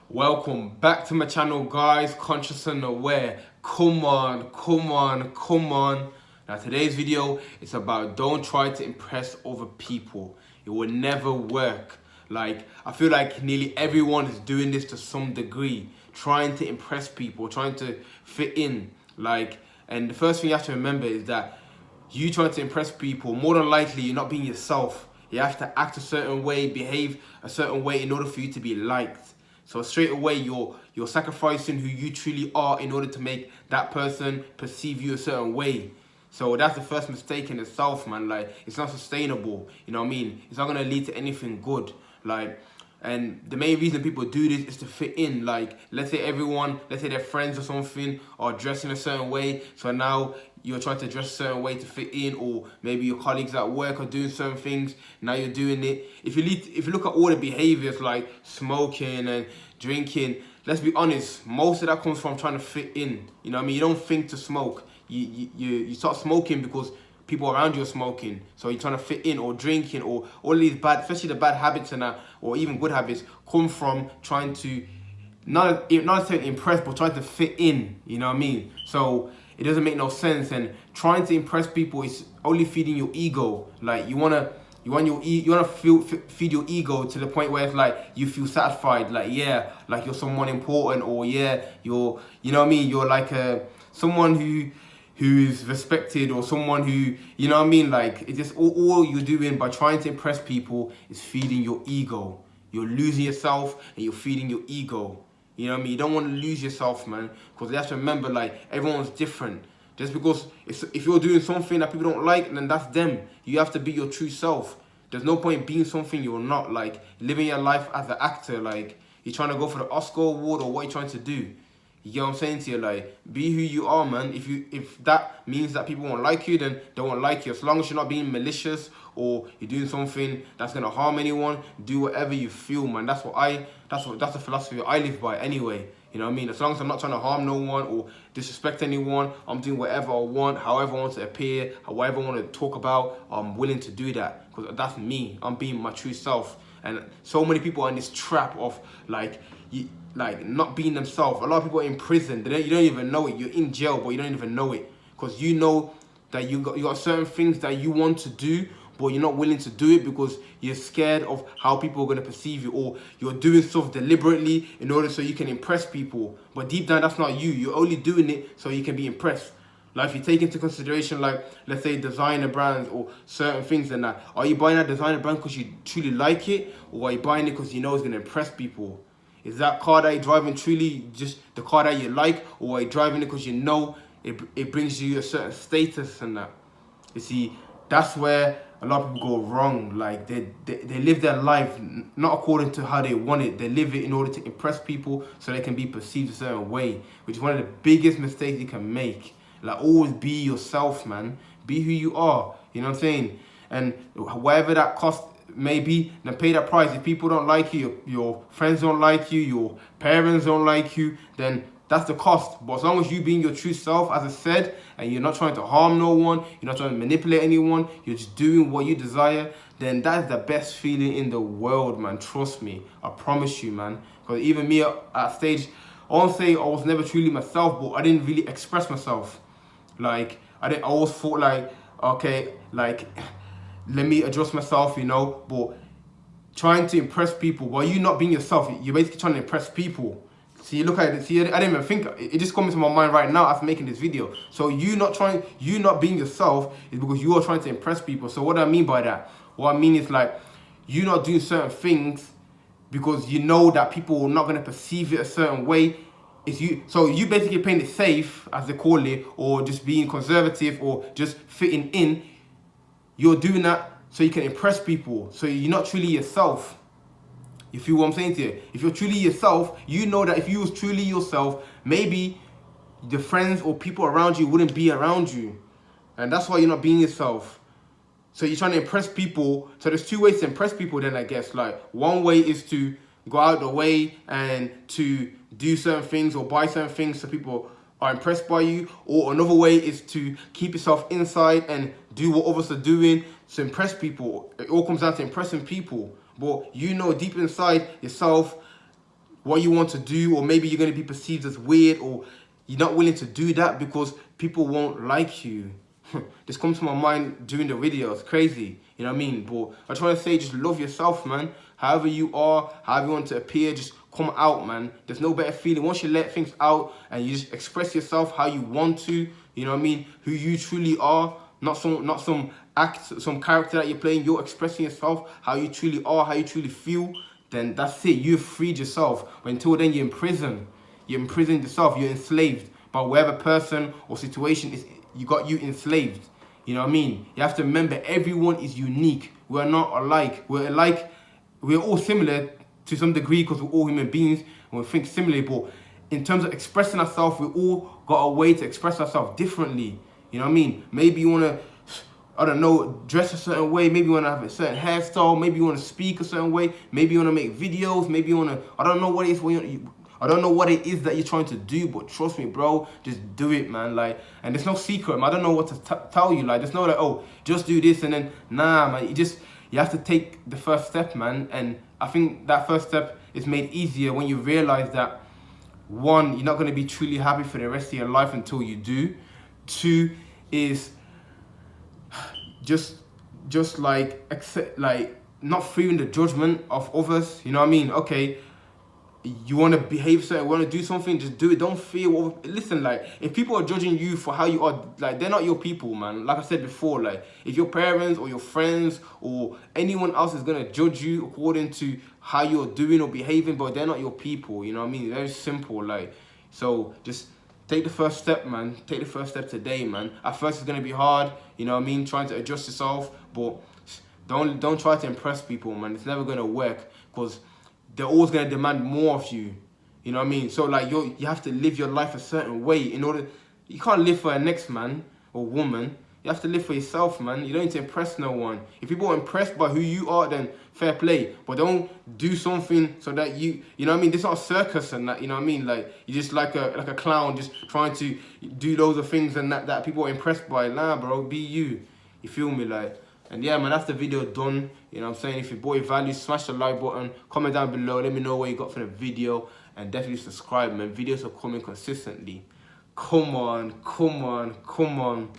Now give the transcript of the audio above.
Welcome back to my channel, guys. Conscious and aware. Come on. Now today's video is about don't try to impress other people. It will never work. I feel like nearly everyone is doing this to some degree, trying to impress people, trying to fit in. And the first thing you have to remember is that you trying to impress people, more than likely you're not being yourself. You have to act a certain way, behave a certain way in order for you to be liked. So straight away, you're sacrificing who you truly are in order to make that person perceive you a certain way. So that's the first mistake in itself, man. It's not sustainable. You know what I mean? It's not gonna lead to anything good. And the main reason people do this is to fit in. Let's say their friends or something are dressing a certain way. So now you're trying to dress a certain way to fit in, or maybe your colleagues at work are doing certain things. Now you're doing it. If you look at all the behaviors like smoking and drinking, let's be honest, most of that comes from trying to fit in. You know what I mean? You don't think to smoke. You start smoking because people around you are smoking, so you're trying to fit in, or drinking, or all these bad, especially the bad habits and that, or even good habits, come from trying to not necessarily impress, but trying to fit in. You know what I mean? So it doesn't make no sense, and trying to impress people is only feeding your ego. You wanna feed your ego to the point where it's like you feel satisfied, you're someone important, or you're, you know what I mean, you're someone who's respected, or someone who, you know what I mean, it's just all you're doing by trying to impress people is feeding your ego. You're losing yourself and you're feeding your ego. You know what I mean? You don't want to lose yourself, man, because you have to remember, everyone's different. Just because if you're doing something that people don't like, then that's them. You have to be your true self. There's no point being something you're not, living your life as an actor. You're trying to go for the Oscar award, or what you're trying to do. You get what I'm saying to you? Be who you are, man. If that means that people won't like you, then they won't like you. As long as you're not being malicious, or you're doing something that's gonna harm anyone, do whatever you feel, man. That's the philosophy I live by anyway. You know what I mean? As long as I'm not trying to harm no one or disrespect anyone, I'm doing whatever I want, however I want to appear, however I want to talk about, I'm willing to do that. Because that's me. I'm being my true self. And so many people are in this trap of not being themselves. A lot of people are in prison. You don't even know it. You're in jail, but you don't even know it. Because you know that you got certain things that you want to do, but you're not willing to do it because you're scared of how people are going to perceive you, or you're doing stuff deliberately in order so you can impress people. But deep down, that's not you. You're only doing it so you can be impressed. If you take into consideration, let's say designer brands or certain things and that, are you buying that designer brand because you truly like it, or are you buying it because you know it's going to impress people? Is that car that you're driving truly just the car that you like, or are you driving it because you know it brings you a certain status and that? You see, that's where a lot of people go wrong. They live their life not according to how they want it. They live it in order to impress people so they can be perceived a certain way, which is one of the biggest mistakes you can make. Always be yourself, man. Be who you are. You know what I'm saying? And whatever that cost may be, then pay that price. If people don't like you, your friends don't like you, your parents don't like you, then that's the cost. But as long as you being your true self, as I said, and you're not trying to harm no one, you're not trying to manipulate anyone, you're just doing what you desire, then that's the best feeling in the world, man. Trust me. I promise you, man. Because even me at stage, I won't say I was never truly myself, but I didn't really express myself. I always thought okay, let me adjust myself, you know, but trying to impress people while you not being yourself, you're basically trying to impress people. See, look at it. See, I didn't even think. It just comes into my mind right now after making this video. So you not being yourself is because you are trying to impress people. So what do I mean by that? What I mean is you not doing certain things because you know that people are not going to perceive it a certain way. So you basically playing it safe, as they call it, or just being conservative, or just fitting in. You're doing that so you can impress people. So you're not truly yourself. You feel what I'm saying to you? If you're truly yourself, you know that if you was truly yourself, maybe the friends or people around you wouldn't be around you. And that's why you're not being yourself. So you're trying to impress people. So there's two ways to impress people then, I guess. One way is to go out the way and to do certain things or buy certain things so people are impressed by you. Or another way is to keep yourself inside and do what others are doing to impress people. It all comes down to impressing people. But you know deep inside yourself what you want to do, or maybe you're going to be perceived as weird, or you're not willing to do that because people won't like you. This comes to my mind during the video. It's crazy, you know what I mean? But I try to say, just love yourself, man. However you are, however you want to appear, just come out, man. There's no better feeling once you let things out and you just express yourself how you want to, you know what I mean? Who you truly are, not some act, some character that you're playing. You're expressing yourself how you truly are, how you truly feel. Then that's it. You've freed yourself. But until then, you're in prison. You're imprisoned yourself. You're enslaved by whatever person or situation is. You got you enslaved. You know what I mean? You have to remember, everyone is unique. We're not alike. We're all similar to some degree because we're all human beings and we think similarly. But in terms of expressing ourselves, we all got a way to express ourselves differently. You know what I mean? Maybe you want to, I don't know, dress a certain way. Maybe you want to have a certain hairstyle. Maybe you want to speak a certain way. Maybe you want to make videos. Maybe you want to, I don't know what it is. I don't know what it is that you're trying to do, but trust me, bro, just do it, man. Like, and there's no secret, man. I don't know what to tell you. Like, there's no like, oh, just do this and then, nah, man. You have to take the first step, man. And I think that first step is made easier when you realize that, one, you're not going to be truly happy for the rest of your life until you do. Two is just like accept, like not fearing the judgment of others. You know what I mean? Okay, you want to behave certain, want to do something, just do it. Don't fear what, listen, like, if people are judging you for how you are, like, they're not your people, man. Like I said before, like, if your parents or your friends or anyone else is going to judge you according to how you're doing or behaving, but they're not your people, you know what I mean? Very simple, like, so just take the first step, man. Take the first step today, man. At first, it's going to be hard, you know what I mean? Trying to adjust yourself, but don't try to impress people, man. It's never going to work because they're always going to demand more of you. You know what I mean? So, like, you have to live your life a certain way in order. You can't live for a next man or woman. You have to live for yourself, man. You don't need to impress no one. If people are impressed by who you are, then fair play. But don't do something so that you know what I mean? This is not a circus and that, you know what I mean? Like, you're just like a clown just trying to do loads of things and that people are impressed by. Nah, bro, be you. You feel me? Like, and yeah, man, that's the video done. You know what I'm saying? If you bought your value, smash the like button, comment down below, let me know what you got from the video, and definitely subscribe, man. Videos are coming consistently. Come on, come on, come on.